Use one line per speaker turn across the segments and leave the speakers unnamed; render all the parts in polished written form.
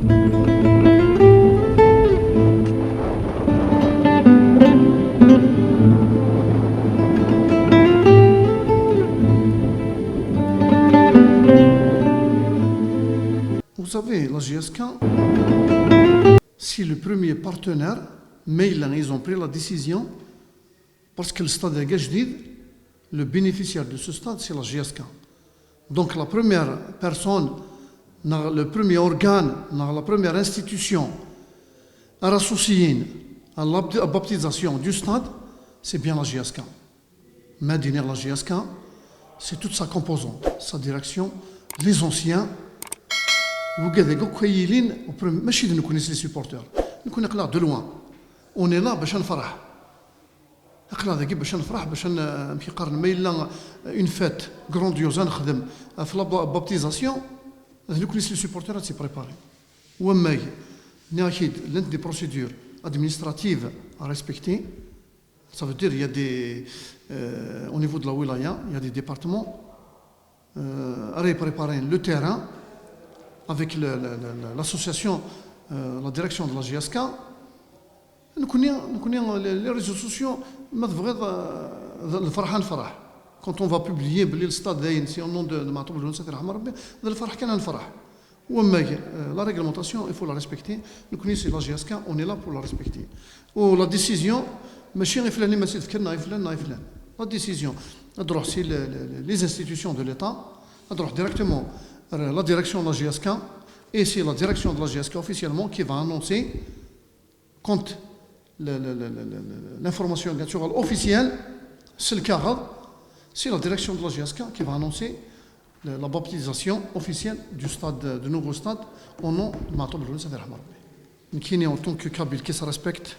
Vous savez, la GSK, c'est le premier partenaire, mais ils ont pris la décision parce que le stade est Gajdid, le bénéficiaire de ce stade, c'est la GSK. Donc la première personne, le premier organe, la première institution associée à la baptisation du stade, c'est bien la GSK. Medina, la GSK, c'est toute sa composante, sa direction, les anciens. Vous voyez, ماشي nous connaissons les supporters, nous connaissons là de loin. On est là باش نفرح. أقلا ذاك باش نفرح باش نمشي قارن ما إلا une fête grandiose نخدم في la baptisation. Nous connaissons les supporters c'est préparé. وما ناخذ des procédures administratives à respecter. Ça veut dire il y a des au niveau de la wilaya, il y a des départements à préparer le terrain avec l'association, la direction de la GSK. Nous connaissons les réseaux sociaux, quand on va publier le stade c'est au nom de Matoub Lounès la réglementation, il faut la respecter. Nous connaissons la GSK, on est là pour la respecter. La décision, la décision, c'est les institutions de l'État, directement la direction de la GSK, et c'est la direction de la GSK officiellement qui va annoncer, quand l'information officielle, c'est le cas, c'est la direction de la GSK qui va annoncer la baptisation officielle du nouveau stade au nom de Matoub Lounès qui est en tant que Kabyle qui se respecte.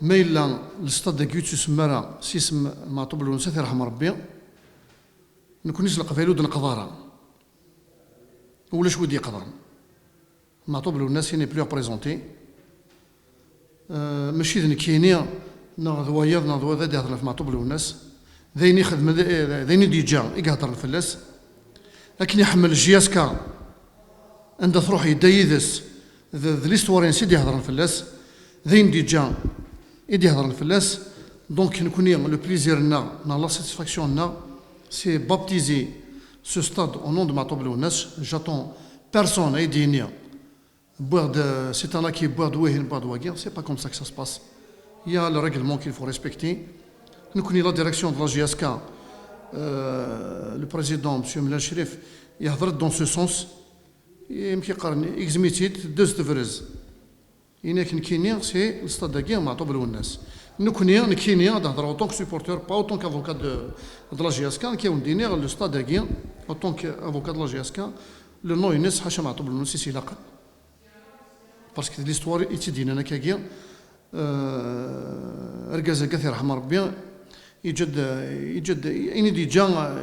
Mais le stade de Gutus Mara, si c'est Matoub Lounès nous connaissons le قبائل القضارة ولا شو ودي قضارة معطوب له الناس n'est plus à présenter ماشي ذن كينيا نضويض هذا في معطوب له الناس ذيني خدمة ذيني ديجا يقهضر الفلاس لكن يحمل الجياسكا عند تروح يدايدس ليستوارين سيدي يهضر الفلاس ذين ديجا يدي يهضر الفلاس دونك نكون لو بليزير لا ساتيسفاكسيون c'est baptiser ce stade au nom de Matoub Lounès. J'attends personne à aider. C'est un là qui boit de oué, boit de ouagir. C'est pas comme ça que ça se passe. Il y a le règlement qu'il faut respecter. Nous connaissons la direction de la GSK. Le président, M. Mlal Sherif, il a dans ce sens. Il m'a exmité deux devrez. Il y a une Kenya, c'est le stade de guerre Matoub Lounès. Nous connaissons en tant que supporter, pas en tant qu'avocat de la GSK, qui a le stade de guerre, en tant qu'avocat de la GSK, le nom est Hacham Matoub Lounès, c'est là. Parce que l'histoire est dit,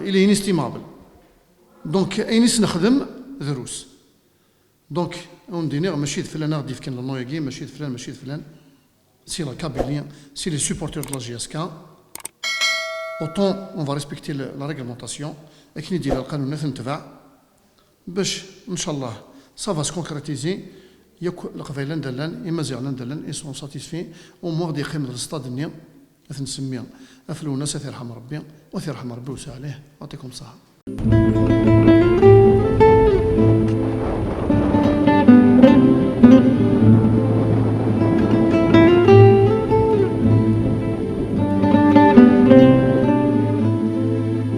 il est inestimable. Donc, il est donc, on dit, ماشي فلان غادي كان لو يجي ماشي فلان c'est la Kabylie, c'est les supporters de la GSK. Autant on va respecter la réglementation et qui nous dit القانون نتبع باش ان شاء الله ça va se concrétiser. القبائل ندلن يمازال ندلن ils sont satisfaits au moins غادي يقيم الستاد النيا نسميه افلونا سيرحم ربي ويرحم ربي وسع عليه يعطيكم الصحه.